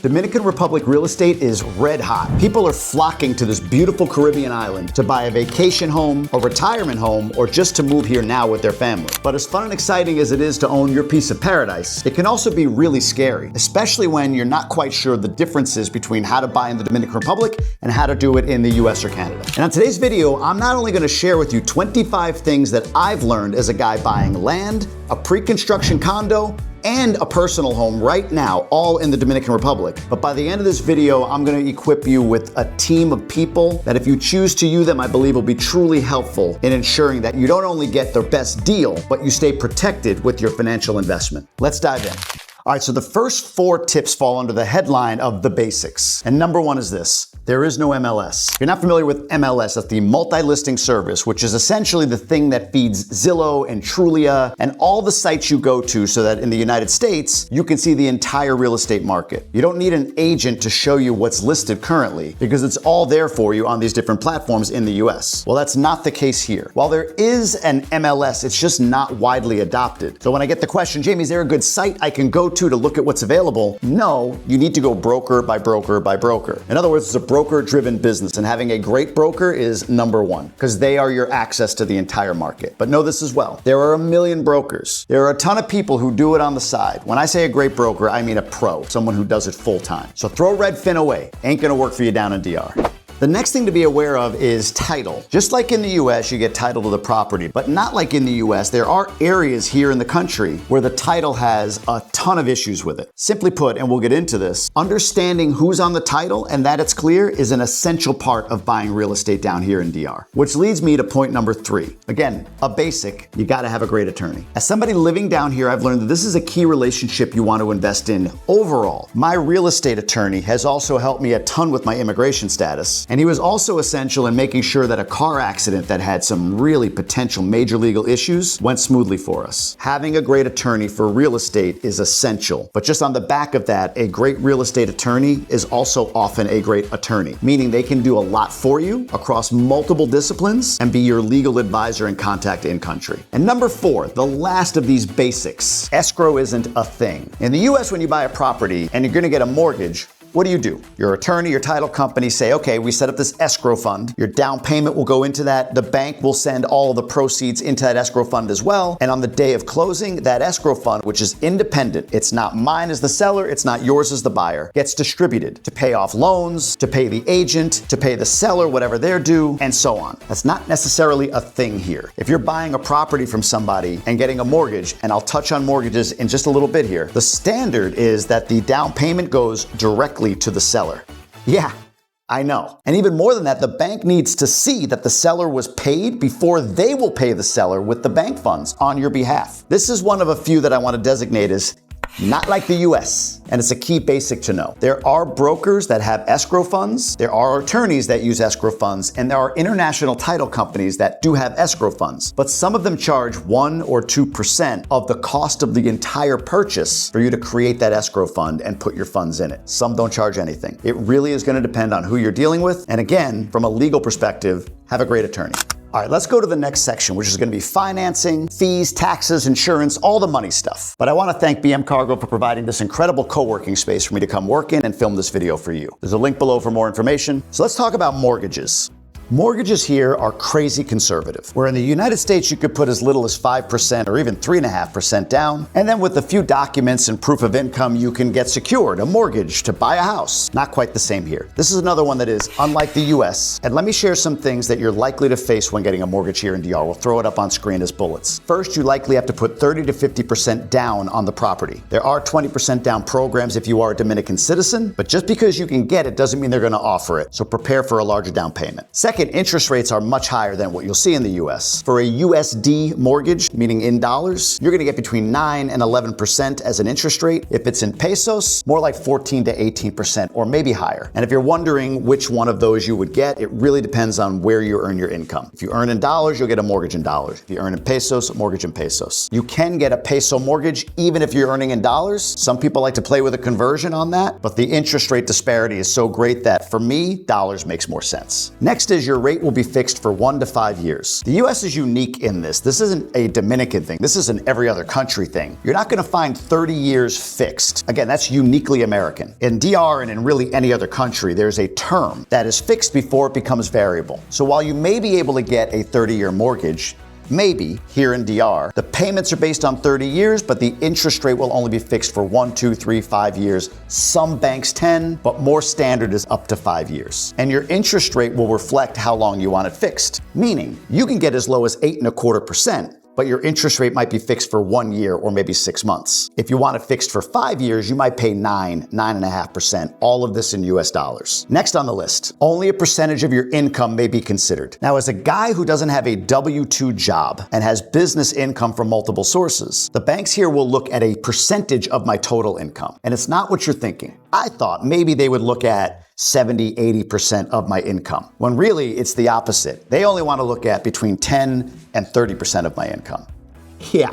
Dominican Republic real estate is red hot. People are flocking to this beautiful Caribbean island to buy a vacation home, a retirement home, or just to move here now with their family. But as fun and exciting as it is to own your piece of paradise, it can also be really scary, especially when you're not quite sure the differences between how to buy in the Dominican Republic and how to do it in the US or Canada. And on today's video, I'm not only going to share with you 25 things that I've learned as a guy buying land, a pre-construction condo, and a personal home right now, all in the Dominican Republic. But by the end of this video, I'm gonna equip you with a team of people that if you choose to use them, I believe will be truly helpful in ensuring that you don't only get the best deal, but you stay protected with your financial investment. Let's dive in. All right, so the first 4 tips fall under the headline of the basics. And number 1 is this: there is no MLS. If you're not familiar with MLS, that's the multi-listing service, which is essentially the thing that feeds Zillow and Trulia and all the sites you go to so that in the United States, you can see the entire real estate market. You don't need an agent to show you what's listed currently because it's all there for you on these different platforms in the US. Well, that's not the case here. While there is an MLS, it's just not widely adopted. So when I get the question, Jamie, is there a good site I can go to look at what's available? No, you need to go broker by broker by broker. In other words, it's a broker-driven business, and having a great broker is number 1 because they are your access to the entire market. But know this as well: there are a million brokers. There are a ton of people who do it on the side. When I say a great broker, I mean a pro, someone who does it full time. So throw Redfin away. Ain't gonna work for you down in DR. The next thing to be aware of is title. Just like in the US, you get title to the property, but not like in the US, there are areas here in the country where the title has a ton of issues with it. Simply put, and we'll get into this, understanding who's on the title and that it's clear is an essential part of buying real estate down here in DR. Which leads me to point number 3. Again, a basic: you gotta have a great attorney. As somebody living down here, I've learned that this is a key relationship you want to invest in overall. My real estate attorney has also helped me a ton with my immigration status. And he was also essential in making sure that a car accident that had some really potential major legal issues went smoothly for us. Having a great attorney for real estate is essential. But just on the back of that, a great real estate attorney is also often a great attorney, meaning they can do a lot for you across multiple disciplines and be your legal advisor and contact in country. And number 4, the last of these basics: escrow isn't a thing. In the US, when you buy a property and you're gonna get a mortgage, what do? Your attorney, your title company say, okay, we set up this escrow fund. Your down payment will go into that. The bank will send all of the proceeds into that escrow fund as well. And on the day of closing, that escrow fund, which is independent, it's not mine as the seller, it's not yours as the buyer, gets distributed to pay off loans, to pay the agent, to pay the seller, whatever they're due, and so on. That's not necessarily a thing here. If you're buying a property from somebody and getting a mortgage, and I'll touch on mortgages in just a little bit here, the standard is that the down payment goes directly to the seller. Yeah, I know. And even more than that, the bank needs to see that the seller was paid before they will pay the seller with the bank funds on your behalf. This is one of a few that I want to designate as not like the US, and it's a key basic to know. There are brokers that have escrow funds, there are attorneys that use escrow funds, and there are international title companies that do have escrow funds. But some of them charge 1 or 2% of the cost of the entire purchase for you to create that escrow fund and put your funds in it. Some don't charge anything. It really is going to depend on who you're dealing with. And again, from a legal perspective, have a great attorney. All right, let's go to the next section, which is going to be financing, fees, taxes, insurance, all the money stuff. But I want to thank BM Cargo for providing this incredible co-working space for me to come work in and film this video for you. There's a link below for more information. So let's talk about mortgages. Mortgages here are crazy conservative. Where in the United States, you could put as little as 5% or even 3.5% down. And then with a few documents and proof of income, you can get secured a mortgage to buy a house. Not quite the same here. This is another one that is unlike the US. And let me share some things that you're likely to face when getting a mortgage here in DR. We'll throw it up on screen as bullets. First, you likely have to put 30 to 50% down on the property. There are 20% down programs if you are a Dominican citizen, but just because you can get it doesn't mean they're going to offer it. So prepare for a larger down payment. Second, interest rates are much higher than what you'll see in the US. For a USD mortgage, meaning in dollars, you're gonna get between 9 and 11% as an interest rate. If it's in pesos, more like 14 to 18% or maybe higher. And if you're wondering which one of those you would get, it really depends on where you earn your income. If you earn in dollars, you'll get a mortgage in dollars. If you earn in pesos, a mortgage in pesos. You can get a peso mortgage even if you're earning in dollars. Some people like to play with a conversion on that, but the interest rate disparity is so great that for me, dollars makes more sense. Next is is your rate will be fixed for 1 to 5 years. The US is unique in this. This isn't a Dominican thing. This is an every other country thing. You're not gonna find 30 years fixed. Again, that's uniquely American. In DR and in really any other country, there's a term that is fixed before it becomes variable. So while you may be able to get a 30-year mortgage, maybe here in DR, the payments are based on 30 years, but the interest rate will only be fixed for 1, 2, 3, 5 years. Some banks 10, but more standard is up to 5 years. And your interest rate will reflect how long you want it fixed. Meaning, you can get as low as 8.25%, but your interest rate might be fixed for 1 year or maybe 6 months. If you want it fixed for 5 years, you might pay 9.5%, all of this in US dollars. Next on the list, only a percentage of your income may be considered. Now, as a guy who doesn't have a W-2 job and has business income from multiple sources, the banks here will look at a percentage of my total income. And it's not what you're thinking. I thought maybe they would look at 70, 80% of my income, when really it's the opposite. They only want to look at between 10 and 30% of my income. Yeah.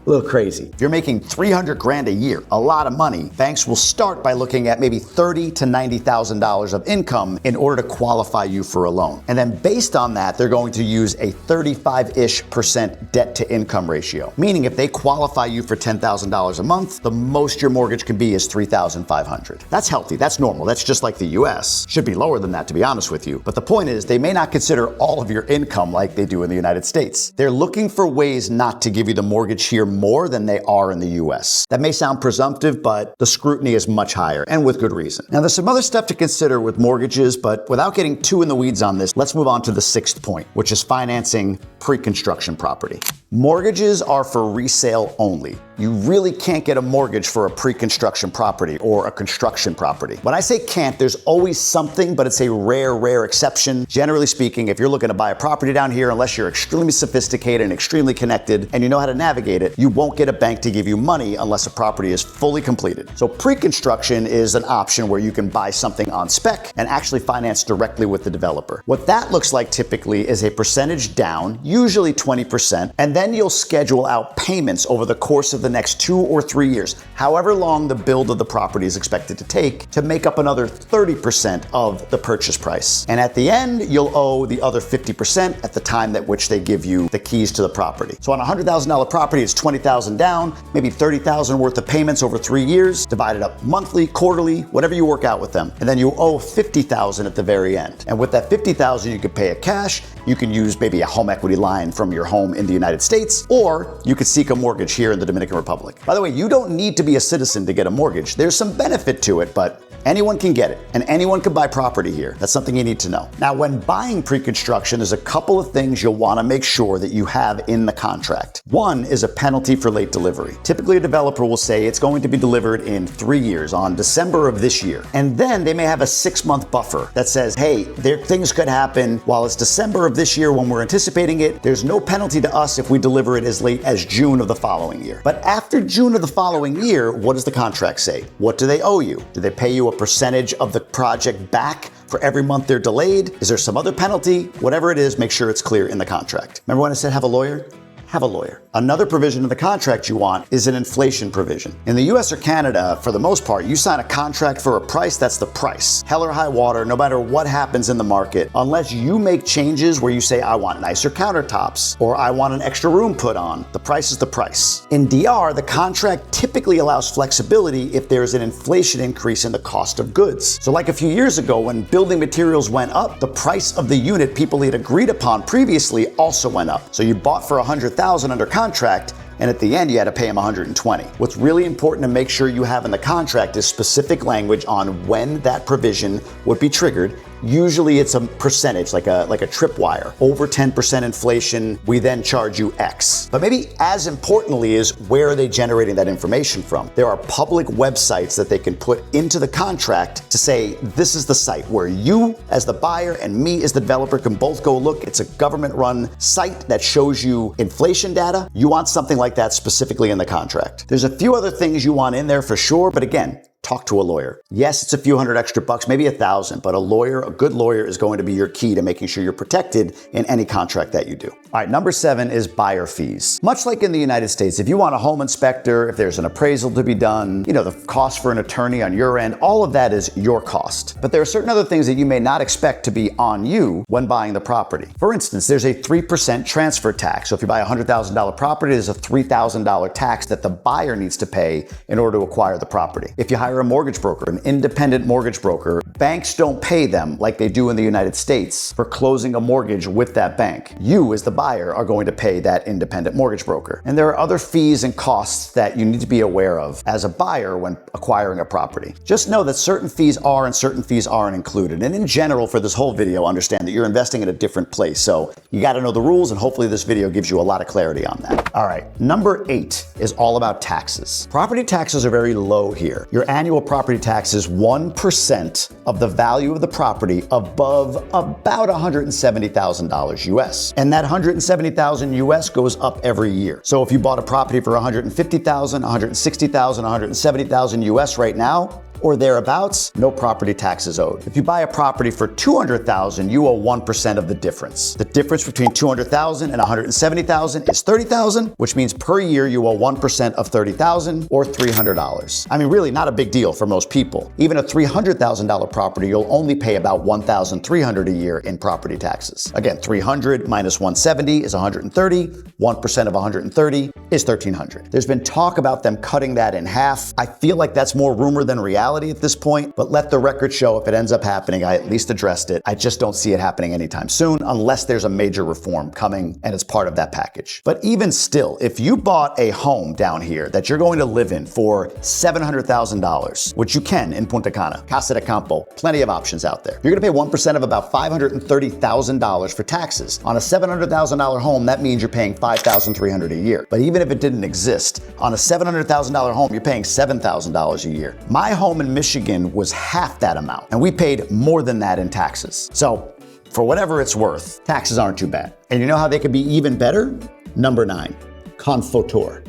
A little crazy. If you're making 300 grand a year, a lot of money, banks will start by looking at maybe $30,000 to $90,000 of income in order to qualify you for a loan. And then based on that, they're going to use a 35-ish% debt to income ratio. Meaning if they qualify you for $10,000 a month, the most your mortgage can be is $3,500. That's healthy, that's normal, that's just like the US. Should be lower than that, to be honest with you. But the point is, they may not consider all of your income like they do in the United States. They're looking for ways not to give you the mortgage here more than they are in the US. That may sound presumptive, but the scrutiny is much higher, and with good reason. Now, there's some other stuff to consider with mortgages, but without getting too in the weeds on this, let's move on to the 6th point, which is financing pre-construction property. Mortgages are for resale only. You really can't get a mortgage for a pre-construction property or a construction property. When I say can't, there's always something, but it's a rare exception. Generally speaking, if you're looking to buy a property down here, unless you're extremely sophisticated and extremely connected and you know how to navigate it, you won't get a bank to give you money unless a property is fully completed. So pre-construction is an option where you can buy something on spec and actually finance directly with the developer. What that looks like typically is a percentage down, usually 20%, and then you'll schedule out payments over the course of the next 2 or 3 years, however long the build of the property is expected to take, to make up another 30% of the purchase price. And at the end, you'll owe the other 50% at the time at which they give you the keys to the property. So on a $100,000 property, it's $20,000 down, maybe $30,000 worth of payments over 3 years, divided up monthly, quarterly, whatever you work out with them. And then you owe $50,000 at the very end. And with that $50,000, you could pay it cash, you can use maybe a home equity line from your home in the United States, or you could seek a mortgage here in the Dominican Republic. By the way, you don't need to be a citizen to get a mortgage. There's some benefit to it, but anyone can get it, and anyone can buy property here. That's something you need to know. Now, when buying pre-construction, there's a couple of things you'll want to make sure that you have in the contract. One is a penalty for late delivery. Typically, a developer will say it's going to be delivered in 3 years, on December of this year. And then they may have a 6-month buffer that says, hey, things could happen while it's December of this year when we're anticipating it. There's no penalty to us if we deliver it as late as June of the following year. But after June of the following year, what does the contract say? What do they owe you? Do they pay you a percentage of the project back for every month they're delayed? Is there some other penalty? Whatever it is, make sure it's clear in the contract. Remember when I said have a lawyer? Have a lawyer. Another provision in the contract you want is an inflation provision. In the US or Canada, for the most part, you sign a contract for a price, that's the price. Hell or high water, no matter what happens in the market, unless you make changes where you say, I want nicer countertops, or I want an extra room put on, the price is the price. In DR, the contract typically allows flexibility if there's an inflation increase in the cost of goods. So like a few years ago, when building materials went up, the price of the unit people had agreed upon previously also went up. So you bought for $100,000 under contract, and at the end you had to pay him $120. What's really important to make sure you have in the contract is specific language on when that provision would be triggered. Usually it's a percentage, like a tripwire. Over 10% inflation, we then charge you X. But maybe as importantly is, where are they generating that information from? There are public websites that they can put into the contract to say, this is the site where you as the buyer and me as the developer can both go look. It's a government-run site that shows you inflation data. You want something like that specifically in the contract. There's a few other things you want in there for sure, but again, talk to a lawyer. Yes, it's a few hundred extra bucks, maybe $1,000, but a good lawyer is going to be your key to making sure you're protected in any contract that you do. All right, number 7 is buyer fees. Much like in the United States, if you want a home inspector, if there's an appraisal to be done, the cost for an attorney on your end, all of that is your cost. But there are certain other things that you may not expect to be on you when buying the property. For instance, there's a 3% transfer tax. So if you buy a $100,000 property, there's a $3,000 tax that the buyer needs to pay in order to acquire the property. If you hire a mortgage broker, an independent mortgage broker, banks don't pay them like they do in the United States for closing a mortgage with that bank. You, as the buyer, are going to pay that independent mortgage broker. And there are other fees and costs that you need to be aware of as a buyer when acquiring a property. Just know that certain fees are and certain fees aren't included. And in general, for this whole video, understand that you're investing in a different place. So you got to know the rules, and hopefully this video gives you a lot of clarity on that. All right, number 8 is all about taxes. Property taxes are very low here. Your annual property tax is 1% of the value of the property above about $170,000 US. And that $170,000 US goes up every year. So if you bought a property for $150,000, $160,000, $170,000 US right now, or thereabouts, no property taxes owed. If you buy a property for $200,000, you owe 1% of the difference. The difference between $200,000 and $170,000 is $30,000, which means per year you owe 1% of $30,000 or $300. I mean, really not a big deal for most people. Even a $300,000 property, you'll only pay about $1,300 a year in property taxes. Again, 300 minus 170 is 130. 1% of 130 is $1,300. There's been talk about them cutting that in half. I feel like that's more rumor than reality at this point, but let the record show if it ends up happening, I at least addressed it. I just don't see it happening anytime soon unless there's a major reform coming and it's part of that package. But even still, if you bought a home down here that you're going to live in for $700,000, which you can in Punta Cana, Casa de Campo, plenty of options out there. You're gonna pay 1% of about $530,000 for taxes. On a $700,000 home, that means you're paying $5,300 a year. But even if it didn't exist, on a $700,000 home, you're paying $7,000 a year. My home in Michigan was half that amount, and we paid more than that in taxes. So, for whatever it's worth, taxes aren't too bad. And you know how they could be even better? Number 9, CONFOTUR.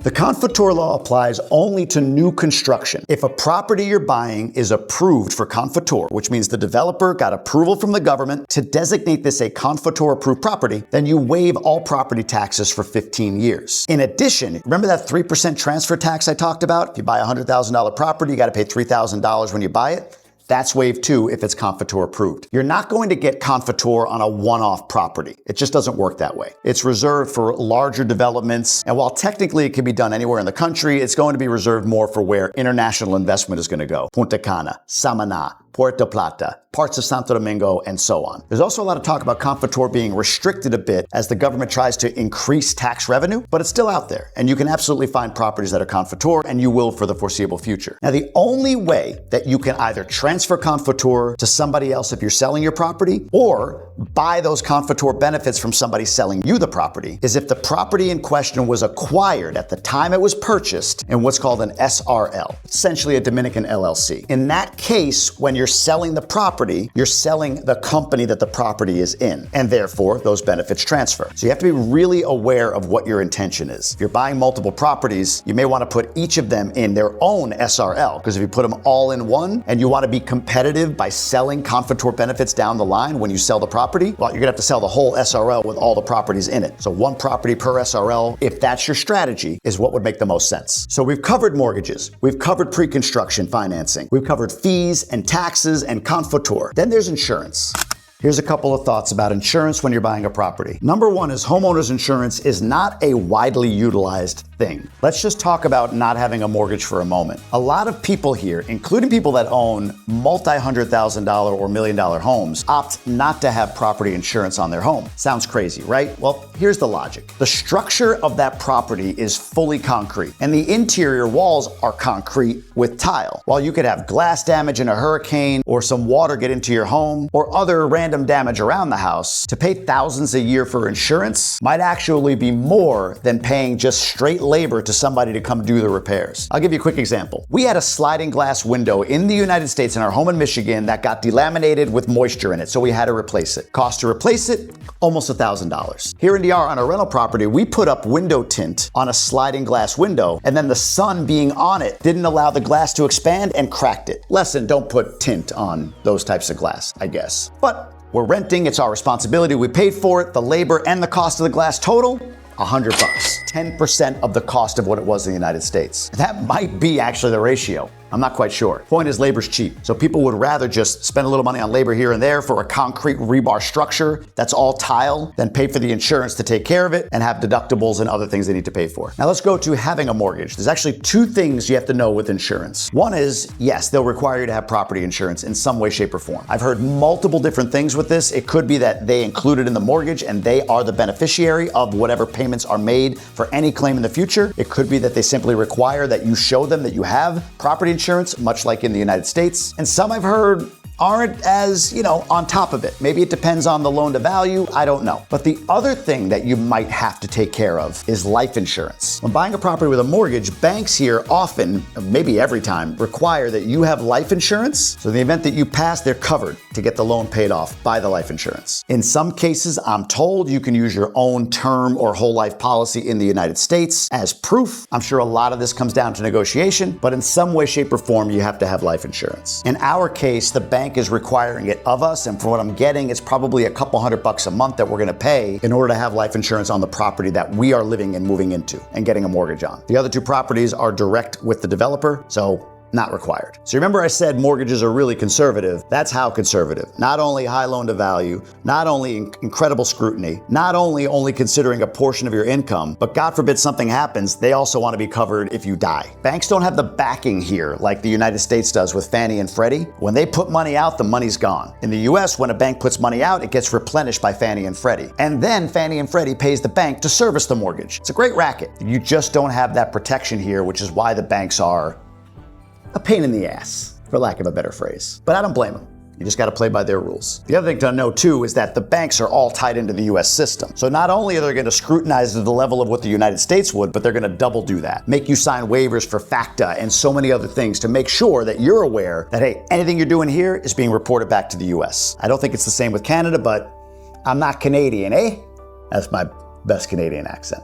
The CONFOTUR law applies only to new construction. If a property you're buying is approved for CONFOTUR, which means the developer got approval from the government to designate this a CONFOTUR approved property, then you waive all property taxes for 15 years. In addition, remember that 3% transfer tax I talked about? If you buy a $100,000 property, you got to pay $3,000 when you buy it. That's waived too if it's CONFOTUR approved. You're not going to get CONFOTUR on a one-off property. It just doesn't work that way. It's reserved for larger developments, and while technically it can be done anywhere in the country, it's going to be reserved more for where international investment is going to go. Punta Cana, Samaná, Puerto Plata, parts of Santo Domingo, and so on. There's also a lot of talk about CONFOTUR being restricted a bit as the government tries to increase tax revenue, but it's still out there, and you can absolutely find properties that are CONFOTUR, and you will for the foreseeable future. Now, the only way that you can either transfer CONFOTUR to somebody else if you're selling your property, or buy those CONFOTUR benefits from somebody selling you the property, is if the property in question was acquired at the time it was purchased in what's called an SRL, essentially a Dominican LLC. In that case, when you're selling the property, you're selling the company that the property is in, and therefore those benefits transfer. So you have to be really aware of what your intention is. If you're buying multiple properties, you may want to put each of them in their own SRL, because if you put them all in one and you want to be competitive by selling CONFOTUR benefits down the line when you sell the property, well, you're gonna have to sell the whole SRL with all the properties in it. So one property per SRL, if that's your strategy, is what would make the most sense. So we've covered mortgages, we've covered pre-construction financing, we've covered fees and taxes and CONFOTUR. Then there's insurance. Here's a couple of thoughts about insurance when you're buying a property. Number 1 is homeowners insurance is not a widely utilized thing. Let's just talk about not having a mortgage for a moment. A lot of people here, including people that own multi-$100,000 or $1 million homes, opt not to have property insurance on their home. Sounds crazy, right? Well, here's the logic. The structure of that property is fully concrete, and the interior walls are concrete with tile. While you could have glass damage in a hurricane, or some water get into your home, or other random damage around the house, to pay thousands a year for insurance might actually be more than paying just straight labor to somebody to come do the repairs. I'll give you a quick example. We had a sliding glass window in the United States in our home in Michigan that got delaminated with moisture in it, so we had to replace it. Cost to replace it, almost $1,000. Here in DR on a rental property, we put up window tint on a sliding glass window, and then the sun being on it didn't allow the glass to expand and cracked it. Lesson, don't put tint on those types of glass, I guess. But We're renting, it's our responsibility, we paid for it, the labor and the cost of the glass total, $100. 10% of the cost of what it was in the United States. That might be actually the ratio. I'm not quite sure. Point is, labor's cheap. So people would rather just spend a little money on labor here and there for a concrete rebar structure that's all tile than pay for the insurance to take care of it and have deductibles and other things they need to pay for. Now let's go to having a mortgage. There's actually two things you have to know with insurance. One is, yes, they'll require you to have property insurance in some way, shape, or form. I've heard multiple different things with this. It could be that they include it in the mortgage and they are the beneficiary of whatever payments are made for any claim in the future. It could be that they simply require that you show them that you have property insurance, much like in the United States. And some I've heard aren't as, on top of it. Maybe it depends on the loan to value, I don't know. But the other thing that you might have to take care of is life insurance. When buying a property with a mortgage, banks here often, maybe every time, require that you have life insurance. So in the event that you pass, they're covered to get the loan paid off by the life insurance. In some cases, I'm told you can use your own term or whole life policy in the United States as proof. I'm sure a lot of this comes down to negotiation, but in some way, shape, or form, you have to have life insurance. In our case, the bank is requiring it of us, and from what I'm getting, it's probably a couple $100 a month that we're gonna pay in order to have life insurance on the property that we are living and moving into and getting a mortgage on. The other two properties are direct with the developer, so not required. So remember I said mortgages are really conservative. That's how conservative. Not only high loan to value, not only incredible scrutiny, not only considering a portion of your income, but God forbid something happens, they also want to be covered if you die. Banks don't have the backing here like the United States does with Fannie and Freddie. When they put money out, the money's gone. In the US, when a bank puts money out, it gets replenished by Fannie and Freddie. And then Fannie and Freddie pays the bank to service the mortgage. It's a great racket. You just don't have that protection here, which is why the banks are a pain in the ass, for lack of a better phrase. But I don't blame them. You just got to play by their rules. The other thing to know too is that the banks are all tied into the US system. So not only are they going to scrutinize to the level of what the United States would, but they're going to double do that. Make you sign waivers for FACTA and so many other things to make sure that you're aware that, hey, anything you're doing here is being reported back to the US. I don't think it's the same with Canada, but I'm not Canadian, eh? That's my best Canadian accent.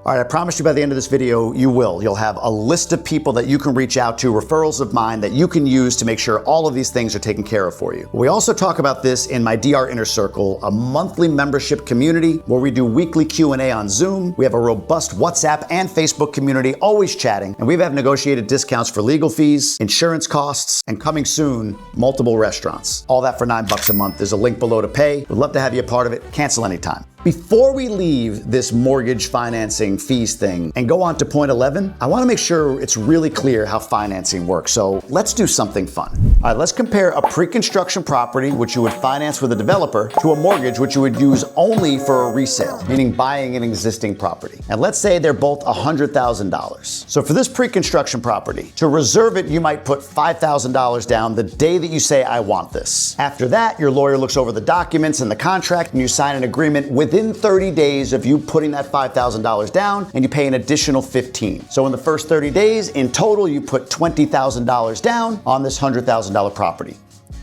All right, I promised you by the end of this video, you will. You'll have a list of people that you can reach out to, referrals of mine that you can use to make sure all of these things are taken care of for you. We also talk about this in my DR Inner Circle, a monthly membership community where we do weekly Q&A on Zoom. We have a robust WhatsApp and Facebook community, always chatting, and we have negotiated discounts for legal fees, insurance costs, and coming soon, multiple restaurants. All that for $9 a month. There's a link below to pay. We'd love to have you a part of it. Cancel anytime. Before we leave this mortgage financing fees thing and go on to point 11, I want to make sure it's really clear how financing works. So let's do something fun. All right, let's compare a pre-construction property, which you would finance with a developer, to a mortgage, which you would use only for a resale, meaning buying an existing property. And let's say they're both $100,000. So for this pre-construction property, to reserve it, you might put $5,000 down the day that you say, I want this. After that, your lawyer looks over the documents and the contract, and you sign an agreement within 30 days of you putting that $5,000 down, and you pay an additional $15,000. So in the first 30 days, in total, you put $20,000 down on this $100,000 property.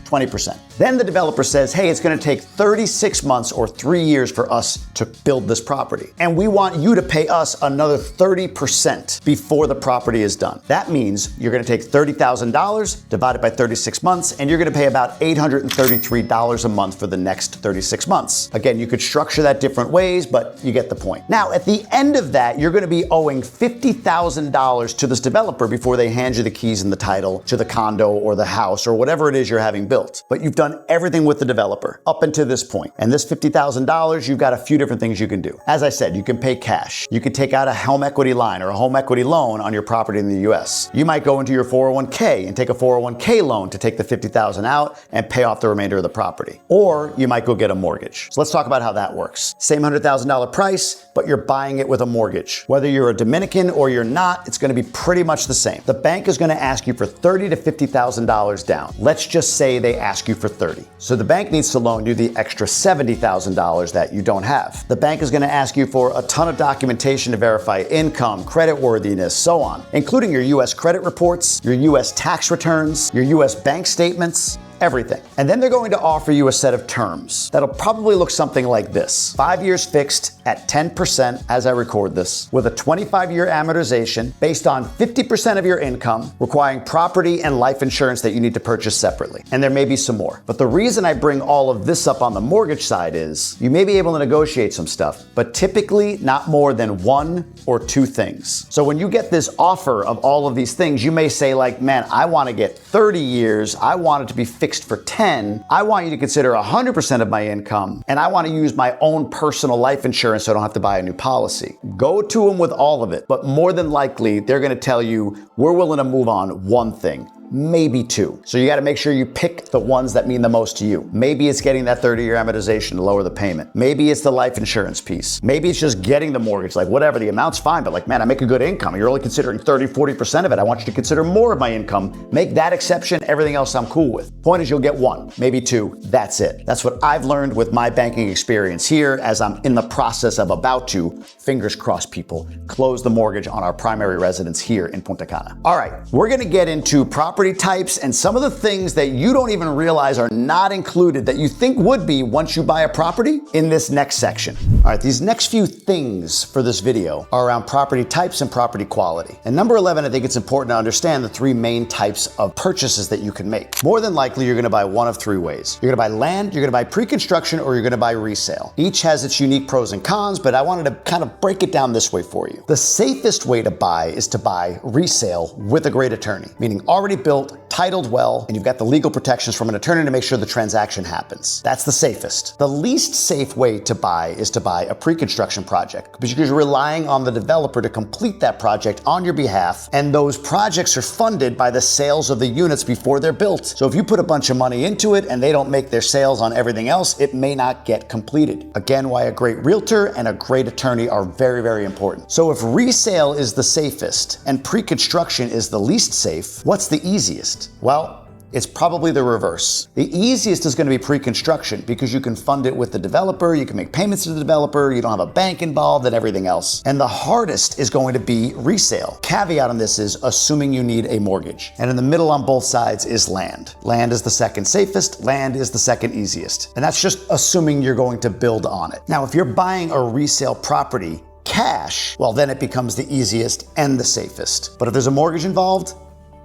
20%. Then the developer says, hey, it's going to take 36 months or 3 years for us to build this property. And we want you to pay us another 30% before the property is done. That means you're going to take $30,000 divided by 36 months, and you're going to pay about $833 a month for the next 36 months. Again, you could structure that different ways, but you get the point. Now, at the end of that, you're going to be owing $50,000 to this developer before they hand you the keys and the title to the condo or the house or whatever it is you're having built. But you've done everything with the developer up until this point. And this $50,000, you've got a few different things you can do. As I said, you can pay cash. You could take out a home equity line or a home equity loan on your property in the US. You might go into your 401k and take a 401k loan to take the $50,000 out and pay off the remainder of the property. Or you might go get a mortgage. So let's talk about how that works. Same $100,000 price, but you're buying it with a mortgage. Whether you're a Dominican or you're not, it's going to be pretty much the same. The bank is going to ask you for $30,000 to $50,000 down. Let's just say they ask you for $30,000. So the bank needs to loan you the extra $70,000 that you don't have. The bank is going to ask you for a ton of documentation to verify income, creditworthiness, so on, including your US credit reports, your US tax returns, your US bank statements. everything. And then they're going to offer you a set of terms that'll probably look something like this. 5 years fixed at 10% as I record this, with a 25-year amortization based on 50% of your income, requiring property and life insurance that you need to purchase separately. And there may be some more. But the reason I bring all of this up on the mortgage side is you may be able to negotiate some stuff, but typically not more than 1 or 2 things. So when you get this offer of all of these things, you may say like, man, I want to get 30 years. I want it to be fixed for 10. I want you to consider 100% of my income, and I want to use my own personal life insurance so I don't have to buy a new policy. Go to them with all of it, but more than likely, they're going to tell you, we're willing to move on 1 thing. Maybe 2. So you got to make sure you pick the ones that mean the most to you. Maybe it's getting that 30-year amortization to lower the payment. Maybe it's the life insurance piece. Maybe it's just getting the mortgage, like whatever, the amount's fine, but like, man, I make a good income. You're only considering 30, 40% of it. I want you to consider more of my income. Make that exception. Everything else I'm cool with. Point is, you'll get 1, maybe 2. That's it. That's what I've learned with my banking experience here as I'm in the process of about to, fingers crossed people, close the mortgage on our primary residence here in Punta Cana. All right, we're going to get into property types and some of the things that you don't even realize are not included that you think would be once you buy a property in this next section. All right, these next few things for this video are around property types and property quality. And number 11, I think it's important to understand the 3 main types of purchases that you can make. More than likely, you're going to buy one of 3 ways. You're going to buy land, you're going to buy pre-construction, or you're going to buy resale. Each has its unique pros and cons, but I wanted to kind of break it down this way for you. The safest way to buy is to buy resale with a great attorney, meaning already built, titled well, and you've got the legal protections from an attorney to make sure the transaction happens. That's the safest. The least safe way to buy is to buy a pre-construction project because you're relying on the developer to complete that project on your behalf, and those projects are funded by the sales of the units before they're built. So if you put a bunch of money into it and they don't make their sales on everything else, it may not get completed. Again, why a great realtor and a great attorney are very, very important. So if resale is the safest and pre-construction is the least safe, what's the easiest? Well, it's probably the reverse. The easiest is going to be pre-construction because you can fund it with the developer, you can make payments to the developer, you don't have a bank involved and everything else. And the hardest is going to be resale. Caveat on this is assuming you need a mortgage. And in the middle on both sides is land. Land is the second safest, land is the second easiest. And that's just assuming you're going to build on it. Now, if you're buying a resale property cash, well, then it becomes the easiest and the safest. But if there's a mortgage involved,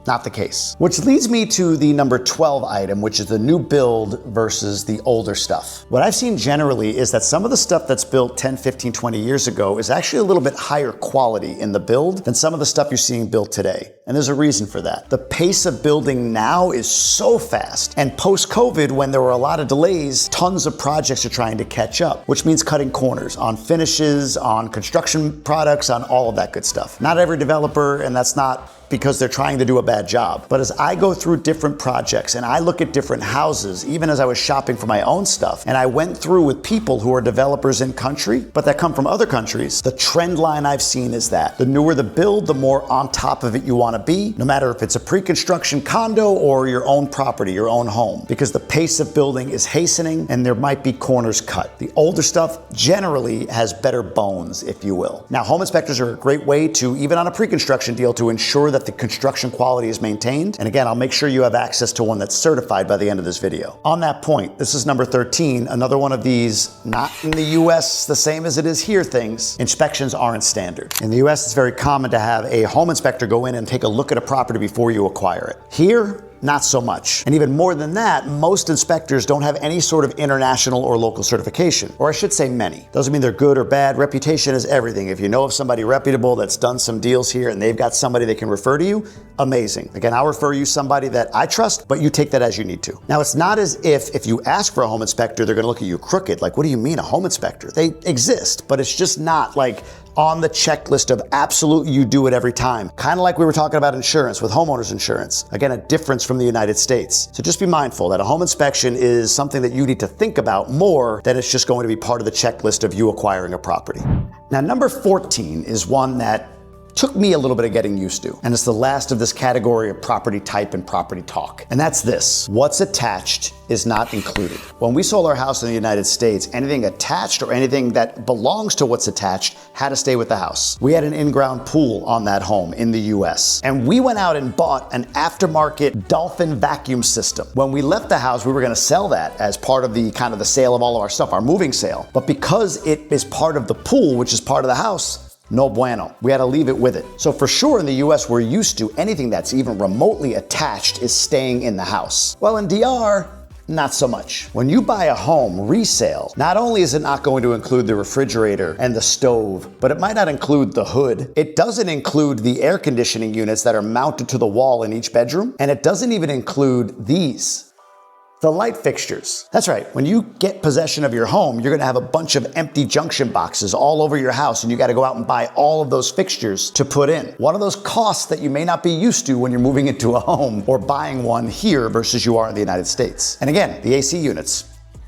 not the case. Which leads me to the number 12 item, which is the new build versus the older stuff. What I've seen generally is that some of the stuff that's built 10, 15, 20 years ago is actually a little bit higher quality in the build than some of the stuff you're seeing built today. And there's a reason for that. The pace of building now is so fast. And post-COVID, when there were a lot of delays, tons of projects are trying to catch up, which means cutting corners on finishes, on construction products, on all of that good stuff. Not every developer, and that's not because they're trying to do a bad job. But as I go through different projects and I look at different houses, even as I was shopping for my own stuff, and I went through with people who are developers in country, but that come from other countries, the trend line I've seen is that the newer the build, the more on top of it you want to be, no matter if it's a pre-construction condo or your own property, your own home, because the pace of building is hastening and there might be corners cut. The older stuff generally has better bones, if you will. Now, home inspectors are a great way to, even on a pre-construction deal, to ensure that the construction quality is maintained. And again, I'll make sure you have access to one that's certified by the end of this video. On that point, this is number 13, another one of these, not in the US, the same as it is here things, inspections aren't standard. In the US, it's very common to have a home inspector go in and take a look at a property before you acquire it. Here, not so much. And even more than that, most inspectors don't have any sort of international or local certification. Or I should say many. Doesn't mean they're good or bad. Reputation is everything. If you know of somebody reputable that's done some deals here and they've got somebody they can refer to you, amazing. Again, I'll refer you somebody that I trust, but you take that as you need to. Now, it's not as if you ask for a home inspector, they're gonna look at you crooked. Like, what do you mean a home inspector? They exist, but it's just not like on the checklist of absolute you do it every time. Kind of like we were talking about insurance with homeowners insurance. Again, a difference from the United States. So just be mindful that a home inspection is something that you need to think about more than it's just going to be part of the checklist of you acquiring a property. Now, number 14 is one that took me a little bit of getting used to. And it's the last of this category of property type and property talk. And that's this: what's attached is not included. When we sold our house in the United States, anything attached or anything that belongs to what's attached had to stay with the house. We had an in-ground pool on that home in the US. And we went out and bought an aftermarket Dolphin vacuum system. When we left the house, we were gonna sell that as part of the kind of the sale of all of our stuff, our moving sale. But because it is part of the pool, which is part of the house, no bueno. We had to leave it with it. So for sure in the US, we're used to anything that's even remotely attached is staying in the house. Well, in DR, not so much. When you buy a home resale, not only is it not going to include the refrigerator and the stove, but it might not include the hood. It doesn't include the air conditioning units that are mounted to the wall in each bedroom, and it doesn't even include these. The light fixtures. That's right, when you get possession of your home, you're gonna have a bunch of empty junction boxes all over your house, and you gotta go out and buy all of those fixtures to put in. One of those costs that you may not be used to when you're moving into a home or buying one here versus you are in the United States. And again, the AC units,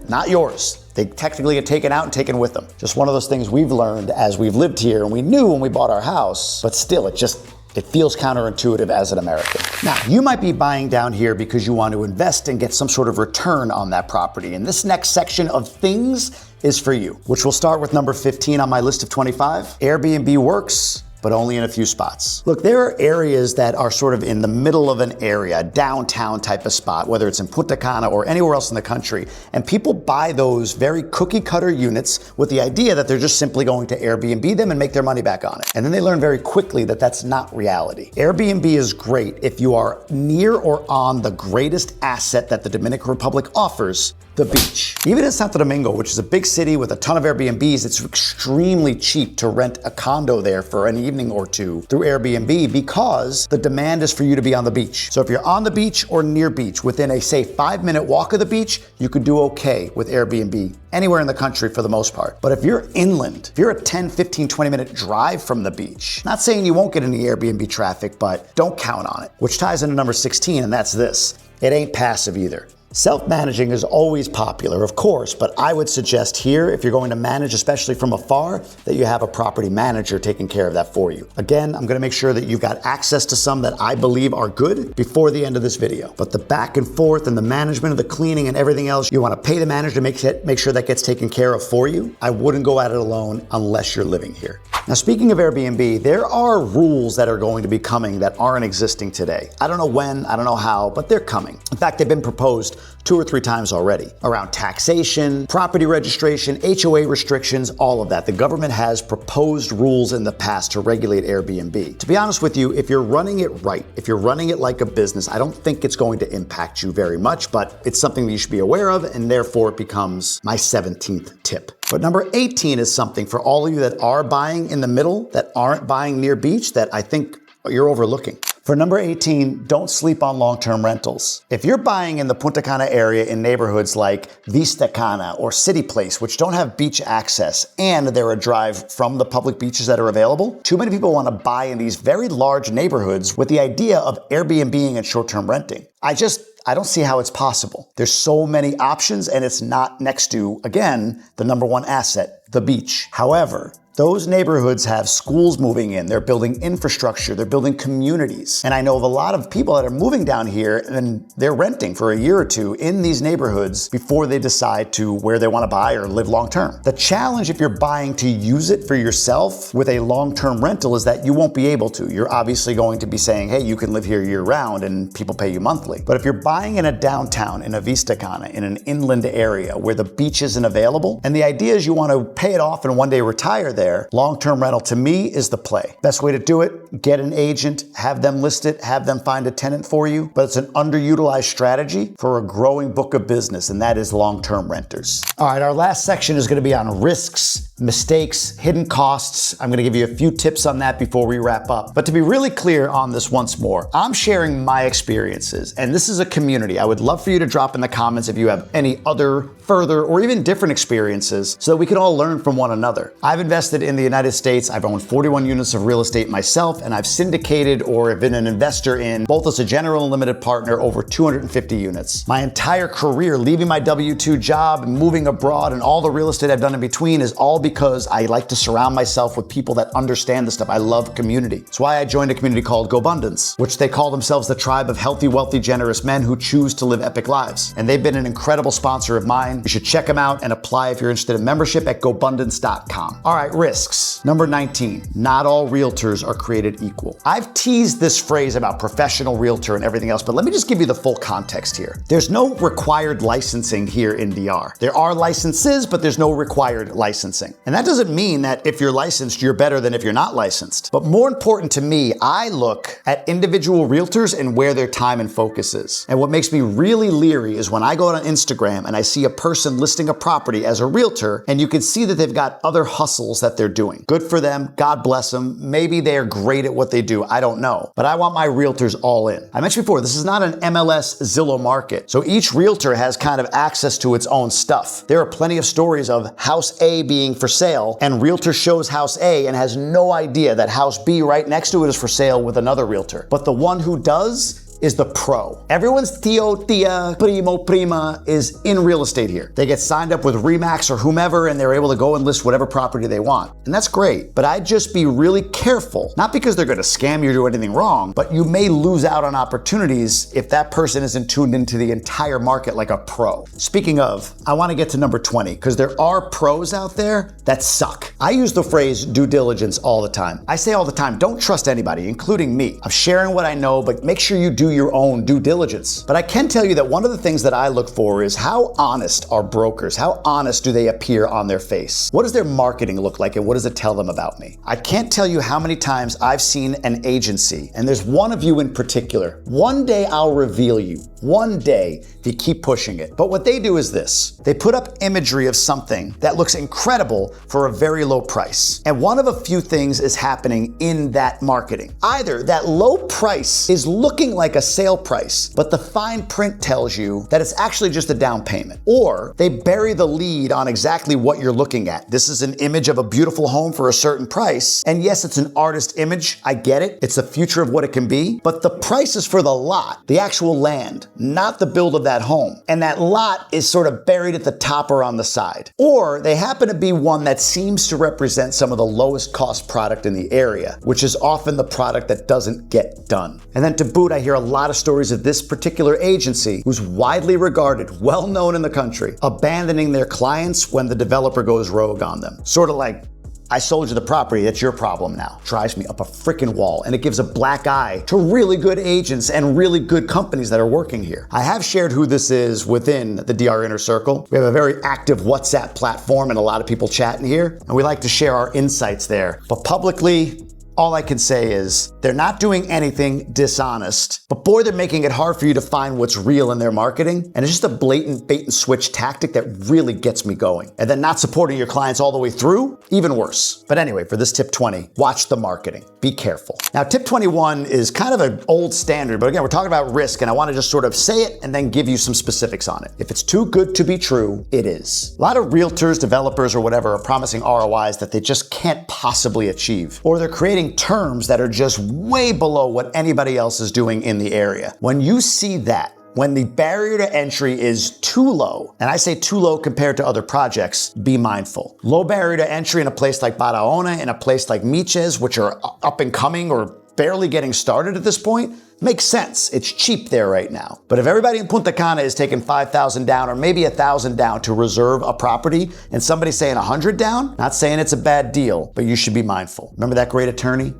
not yours. They technically get taken out and taken with them. Just one of those things we've learned as we've lived here, and we knew when we bought our house, but still it feels counterintuitive as an American. Now, you might be buying down here because you want to invest and get some sort of return on that property. And this next section of things is for you, which will start with number 15 on my list of 25. Airbnb works, but only in a few spots. Look, there are areas that are sort of in the middle of an area, downtown type of spot, whether it's in Punta Cana or anywhere else in the country, and people buy those very cookie cutter units with the idea that they're just simply going to Airbnb them and make their money back on it. And then they learn very quickly that that's not reality. Airbnb is great if you are near or on the greatest asset that the Dominican Republic offers, the beach. Even in Santo Domingo, which is a big city with a ton of Airbnbs, it's extremely cheap to rent a condo there for an evening or two through Airbnb because the demand is for you to be on the beach. So if you're on the beach or near beach, within a, say, 5-minute walk of the beach, you could do okay with Airbnb anywhere in the country for the most part. But if you're inland, if you're a 10, 15, 20-minute drive from the beach, not saying you won't get any Airbnb traffic, but don't count on it. Which ties into number 16, and that's this: it ain't passive either. Self-managing is always popular, of course, but I would suggest here, if you're going to manage, especially from afar, that you have a property manager taking care of that for you. Again, I'm gonna make sure that you've got access to some that I believe are good before the end of this video. But the back and forth and the management of the cleaning and everything else, you wanna pay the manager to make sure that gets taken care of for you. I wouldn't go at it alone unless you're living here. Now, speaking of Airbnb, there are rules that are going to be coming that aren't existing today. I don't know when, I don't know how, but they're coming. In fact, they've been proposed 2 or 3 times already around taxation, property registration, HOA restrictions, all of that. The government has proposed rules in the past to regulate Airbnb. To be honest with you, if you're running it right, if you're running it like a business, I don't think it's going to impact you very much, but it's something that you should be aware of, and therefore it becomes my 17th tip. But number 18 is something for all of you that are buying in the middle, that aren't buying near beach, that I think you're overlooking. For number 18, don't sleep on long-term rentals. If you're buying in the Punta Cana area in neighborhoods like Vista Cana or City Place, which don't have beach access, and they're a drive from the public beaches that are available, too many people want to buy in these very large neighborhoods with the idea of Airbnb and short-term renting. I don't see how it's possible. There's so many options, and it's not next to, again, the number one asset, the beach. However, those neighborhoods have schools moving in, they're building infrastructure, they're building communities. And I know of a lot of people that are moving down here and they're renting for a year or two in these neighborhoods before they decide to where they want to buy or live long term. The challenge if you're buying to use it for yourself with a long-term rental is that you won't be able to. You're obviously going to be saying, hey, you can live here year round and people pay you monthly. But if you're buying in a downtown, in a Vista Cana, in an inland area where the beach isn't available, and the idea is you want to pay it off and one day retire there, long-term rental to me is the play. Best way to do it, get an agent, have them list it, have them find a tenant for you, but it's an underutilized strategy for a growing book of business, and that is long-term renters. All right, our last section is gonna be on risks, mistakes, hidden costs. I'm gonna give you a few tips on that before we wrap up. But to be really clear on this once more, I'm sharing my experiences, and this is a community. I would love for you to drop in the comments if you have any other, further, or even different experiences so that we can all learn from one another. I've invested in the United States. I've owned 41 units of real estate myself, and I've syndicated or have been an investor in, both as a general and limited partner, over 250 units. My entire career, leaving my W-2 job and moving abroad and all the real estate I've done in between, is all because I like to surround myself with people that understand this stuff. I love community. It's why I joined a community called GoBundance, which they call themselves the tribe of healthy, wealthy, generous men who choose to live epic lives. And they've been an incredible sponsor of mine. You should check them out and apply if you're interested in membership at gobundance.com. All right, risks. Number 19, not all realtors are created equal. I've teased this phrase about professional realtor and everything else, but let me just give you the full context here. There's no required licensing here in DR. There are licenses, but there's no required licensing. And that doesn't mean that if you're licensed, you're better than if you're not licensed. But more important to me, I look at individual realtors and where their time and focus is. And what makes me really leery is when I go on Instagram and I see a person listing a property as a realtor, and you can see that they've got other hustles that they're doing. Good for them. God bless them. Maybe they're great at what they do. I don't know. But I want my realtors all in. I mentioned before, this is not an MLS Zillow market. So each realtor has kind of access to its own stuff. There are plenty of stories of house A being for sale, and realtor shows house A and has no idea that house B right next to it is for sale with another realtor. But the one who does is the pro. Everyone's tío, tía, primo, prima is in real estate here. They get signed up with Remax or whomever, and they're able to go and list whatever property they want. And that's great, but I'd just be really careful, not because they're gonna scam you or do anything wrong, but you may lose out on opportunities if that person isn't tuned into the entire market like a pro. Speaking of, I wanna get to number 20, because there are pros out there that suck. I use the phrase due diligence all the time. I say all the time, don't trust anybody, including me. I'm sharing what I know, but make sure you do your own due diligence. But I can tell you that one of the things that I look for is how honest are brokers? How honest do they appear on their face? What does their marketing look like, and what does it tell them about me? I can't tell you how many times I've seen an agency, and there's one of you in particular. One day I'll reveal you. One day, if you keep pushing it. But what they do is this. They put up imagery of something that looks incredible for a very low price. And one of a few things is happening in that marketing. Either that low price is looking like a sale price, but the fine print tells you that it's actually just a down payment. Or they bury the lead on exactly what you're looking at. This is an image of a beautiful home for a certain price. And yes, it's an artist image. I get it. It's the future of what it can be. But the price is for the lot, the actual land, not the build of that home. And that lot is sort of buried at the top or on the side. Or they happen to be one that seems to represent some of the lowest cost product in the area, which is often the product that doesn't get done. And then to boot, I hear a lot of stories of this particular agency, who's widely regarded, well known in the country, abandoning their clients when the developer goes rogue on them. Sort of like, I sold you the property, that's your problem now. Drives me up a freaking wall, and it gives a black eye to really good agents and really good companies that are working here. I have shared who this is within the DR Inner Circle. We have a very active WhatsApp platform and a lot of people chatting here, and we like to share our insights there. But publicly, all I can say is they're not doing anything dishonest, but boy, they're making it hard for you to find what's real in their marketing. And it's just a blatant bait and switch tactic that really gets me going. And then not supporting your clients all the way through, even worse. But anyway, for this tip 20, watch the marketing. Be careful. Now, tip 21 is kind of an old standard, but again, we're talking about risk, and I want to just sort of say it and then give you some specifics on it. If it's too good to be true, it is. A lot of realtors, developers, or whatever are promising ROIs that they just can't possibly achieve, or they're creating terms that are just way below what anybody else is doing in the area. When you see that, when the barrier to entry is too low, and I say too low compared to other projects, be mindful. Low barrier to entry in a place like Barahona, in a place like Miches, which are up and coming or barely getting started at this point, makes sense. It's cheap there right now. But if everybody in Punta Cana is taking 5,000 down or maybe 1,000 down to reserve a property, and somebody's saying 100 down, not saying it's a bad deal, but you should be mindful. Remember that great attorney?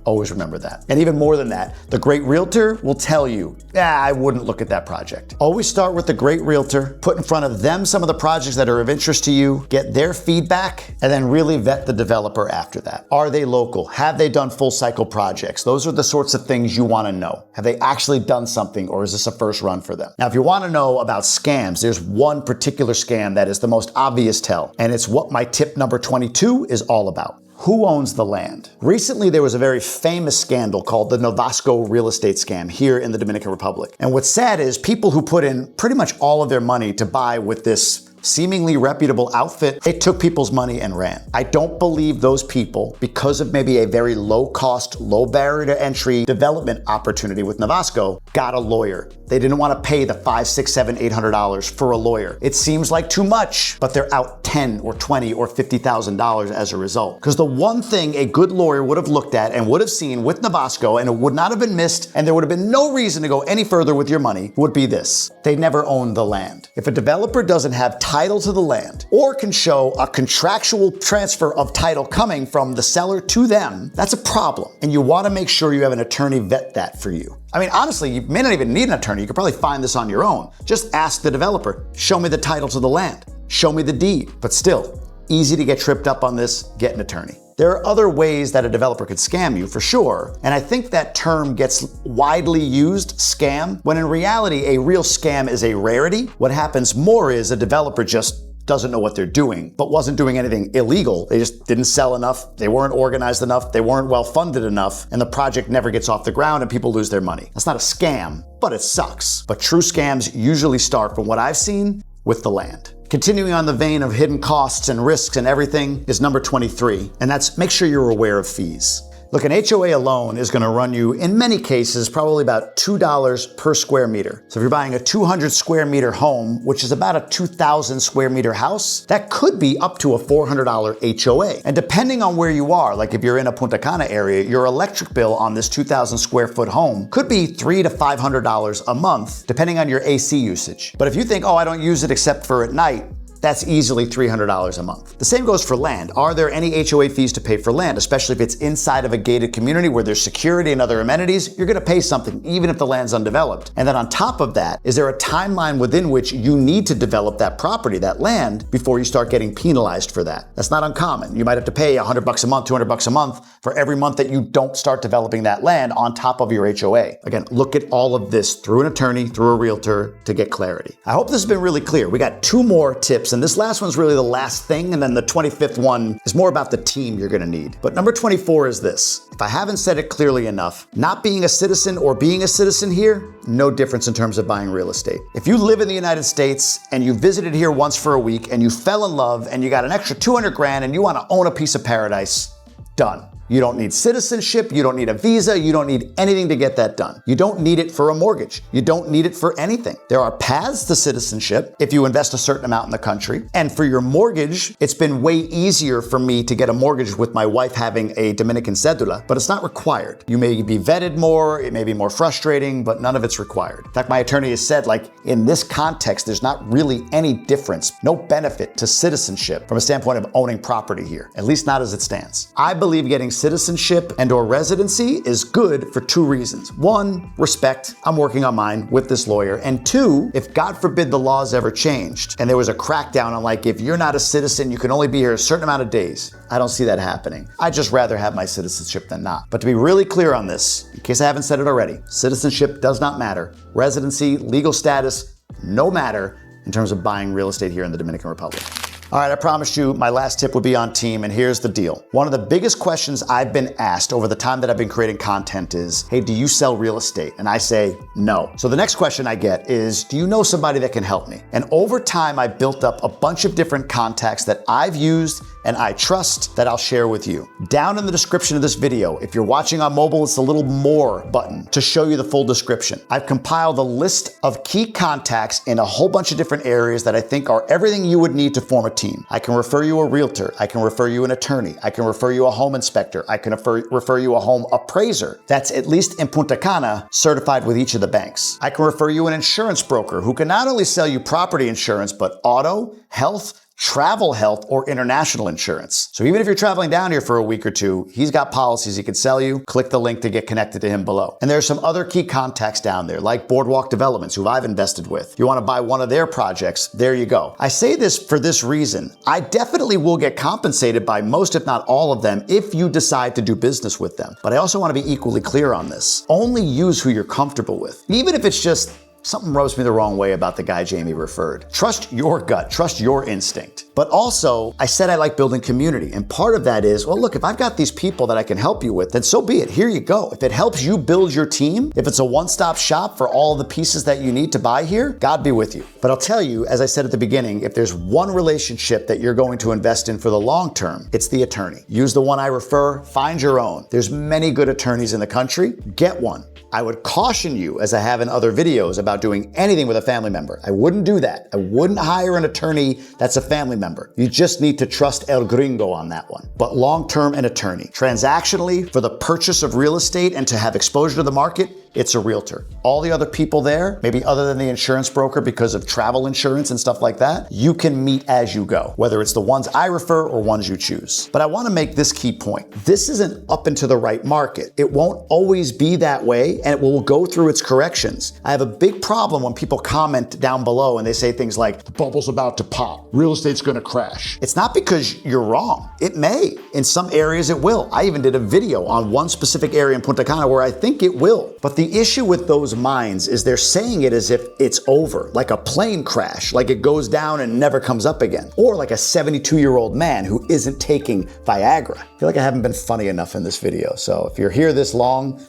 Always remember that. And even more than that, the great realtor will tell you, I wouldn't look at that project. Always start with the great realtor, put in front of them some of the projects that are of interest to you, get their feedback, and then really vet the developer after that. Are they local? Have they done full cycle projects? Those are the sorts of things you want to know. Have they actually done something, or is this a first run for them? Now, if you want to know about scams, there's one particular scam that is the most obvious tell, and it's what my tip number 22 is all about. Who owns the land? Recently, there was a very famous scandal called the Novasco real estate scam here in the Dominican Republic. And what's sad is people who put in pretty much all of their money to buy with this seemingly reputable outfit, it took people's money and ran. I don't believe those people, because of maybe a very low cost, low barrier to entry development opportunity with Novasco, got a lawyer. They didn't want to pay the $500, $600, $700, $800 for a lawyer. It seems like too much, but they're out $10,000 or $20,000 or $50,000 as a result. Because the one thing a good lawyer would have looked at and would have seen with Novasco, and it would not have been missed, and there would have been no reason to go any further with your money, would be this: they never owned the land. If a developer doesn't have title to the land or can show a contractual transfer of title coming from the seller to them, that's a problem. And you want to make sure you have an attorney vet that for you. I mean, honestly, you may not even need an attorney. You could probably find this on your own. Just ask the developer, show me the title to the land, show me the deed. But still, easy to get tripped up on this, get an attorney. There are other ways that a developer could scam you, for sure, and I think that term gets widely used, scam, when in reality, a real scam is a rarity. What happens more is a developer just doesn't know what they're doing, but wasn't doing anything illegal. They just didn't sell enough, they weren't organized enough, they weren't well funded enough, and the project never gets off the ground and people lose their money. That's not a scam, but it sucks. But true scams usually start, from what I've seen, with the land. Continuing on the vein of hidden costs and risks and everything is number 23, and that's make sure you're aware of fees. Look, an HOA alone is going to run you, in many cases, probably about $2 per square meter. So if you're buying a 200 square meter home, which is about a 2,000 square meter house, that could be up to a $400 HOA. And depending on where you are, like if you're in a Punta Cana area, your electric bill on this 2,000 square foot home could be $300 to $500 a month, depending on your AC usage. But if you think, oh, I don't use it except for at night, that's easily $300 a month. The same goes for land. Are there any HOA fees to pay for land, especially if it's inside of a gated community where there's security and other amenities? You're gonna pay something even if the land's undeveloped. And then on top of that, is there a timeline within which you need to develop that property, that land, before you start getting penalized for that? That's not uncommon. You might have to pay $100 a month, $200 a month for every month that you don't start developing that land on top of your HOA. Again, look at all of this through an attorney, through a realtor, to get clarity. I hope this has been really clear. We got 2 more tips, and this last one's really the last thing, and then the 25th one is more about the team you're gonna need. But number 24 is this. If I haven't said it clearly enough, not being a citizen or being a citizen here, no difference in terms of buying real estate. If you live in the United States and you visited here once for a week and you fell in love and you got an extra 200 grand and you wanna own a piece of paradise, done. You don't need citizenship, you don't need a visa, you don't need anything to get that done. You don't need it for a mortgage. You don't need it for anything. There are paths to citizenship if you invest a certain amount in the country. And for your mortgage, it's been way easier for me to get a mortgage with my wife having a Dominican cedula, but it's not required. You may be vetted more, it may be more frustrating, but none of it's required. In fact, my attorney has said, like, in this context, there's not really any difference, no benefit to citizenship from a standpoint of owning property here, at least not as it stands. I believe getting citizenship and or residency is good for 2 reasons. 1, respect. I'm working on mine with this lawyer. And 2, if God forbid the laws ever changed and there was a crackdown on, like, if you're not a citizen, you can only be here a certain amount of days. I don't see that happening. I'd just rather have my citizenship than not. But to be really clear on this, in case I haven't said it already, citizenship does not matter. Residency, legal status, no matter in terms of buying real estate here in the Dominican Republic. All right, I promised you my last tip would be on team, and here's the deal. One of the biggest questions I've been asked over the time that I've been creating content is, hey, do you sell real estate? And I say, no. So the next question I get is, do you know somebody that can help me? And over time, I built up a bunch of different contacts that I've used and I trust that I'll share with you. Down in the description of this video, if you're watching on mobile, it's a little more button to show you the full description. I've compiled a list of key contacts in a whole bunch of different areas that I think are everything you would need to form a team. I can refer you a realtor. I can refer you an attorney. I can refer you a home inspector. I can refer you a home appraiser that's, at least in Punta Cana, certified with each of the banks. I can refer you an insurance broker who can not only sell you property insurance, but auto, health, travel health, or international insurance. So even if you're traveling down here for a week or 2, he's got policies he can sell you. Click the link to get connected to him below. And there's some other key contacts down there, like Boardwalk Developments, who I've invested with. If you want to buy one of their projects, there you go. I say this for this reason. I definitely will get compensated by most, if not all of them, if you decide to do business with them. But I also want to be equally clear on this. Only use who you're comfortable with. Even if it's just something rubs me the wrong way about the guy Jamie referred. Trust your gut, trust your instinct. But also, I said I like building community. And part of that is, well, look, if I've got these people that I can help you with, then so be it. Here you go. If it helps you build your team, if it's a one-stop shop for all the pieces that you need to buy here, God be with you. But I'll tell you, as I said at the beginning, if there's one relationship that you're going to invest in for the long term, it's the attorney. Use the one I refer, find your own. There's many good attorneys in the country. Get one. I would caution you, as I have in other videos, about doing anything with a family member. I wouldn't do that. I wouldn't hire an attorney that's a family member. You just need to trust El Gringo on that one. But long-term, an attorney. Transactionally, for the purchase of real estate and to have exposure to the market, it's a realtor. All the other people there, maybe other than the insurance broker because of travel insurance and stuff like that, you can meet as you go, whether it's the ones I refer or ones you choose. But I want to make this key point. This isn't up into the right market. It won't always be that way, and it will go through its corrections. I have a big problem when people comment down below and they say things like, the bubble's about to pop, real estate's gonna crash. It's not because you're wrong. It may. In some areas it will. I even did a video on one specific area in Punta Cana where I think it will. But the issue with those minds is they're saying it as if it's over, like a plane crash, like it goes down and never comes up again, or like a 72-year-old man who isn't taking Viagra. I feel like I haven't been funny enough in this video, so if you're here this long,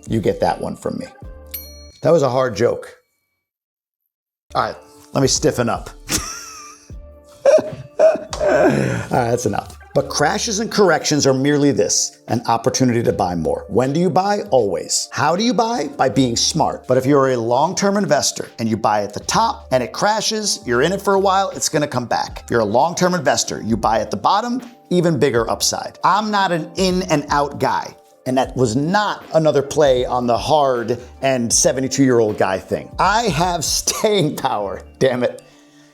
you get that one from me. That was a hard joke. All right, let me stiffen up. All right, that's enough. But crashes and corrections are merely this, an opportunity to buy more. When do you buy? Always. How do you buy? By being smart. But if you're a long-term investor and you buy at the top and it crashes, you're in it for a while, it's gonna come back. If you're a long-term investor, you buy at the bottom, even bigger upside. I'm not an in and out guy. And that was not another play on the hard and 72-year-old guy thing. I have staying power, damn it.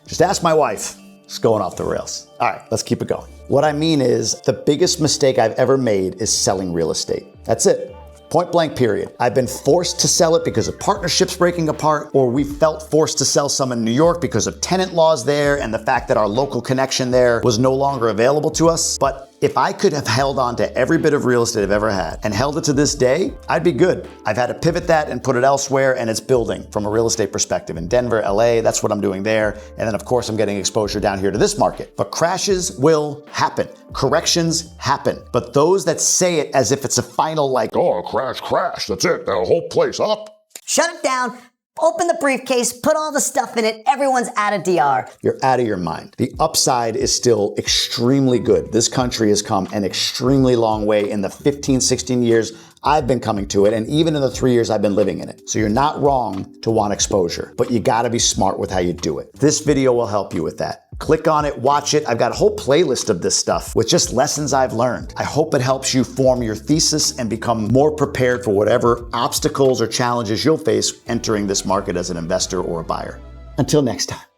Just ask my wife. It's going off the rails. All right, let's keep it going. What I mean is, the biggest mistake I've ever made is selling real estate. That's it. Point blank, period. I've been forced to sell it because of partnerships breaking apart, or we felt forced to sell some in New York because of tenant laws there and the fact that our local connection there was no longer available to us. But if I could have held on to every bit of real estate I've ever had and held it to this day, I'd be good. I've had to pivot that and put it elsewhere, and it's building from a real estate perspective. In Denver, LA, that's what I'm doing there. And then of course I'm getting exposure down here to this market. But crashes will happen. Corrections happen. But those that say it as if it's a final, like, oh, crash, that's it, the whole place up. Shut it down. Open the briefcase, put all the stuff in it, everyone's out of DR. You're out of your mind. The upside is still extremely good. This country has come an extremely long way in the 15, 16 years I've been coming to it, and even in the 3 years I've been living in it. So you're not wrong to want exposure, but you gotta be smart with how you do it. This video will help you with that. Click on it, watch it. I've got a whole playlist of this stuff with just lessons I've learned. I hope it helps you form your thesis and become more prepared for whatever obstacles or challenges you'll face entering this market as an investor or a buyer. Until next time.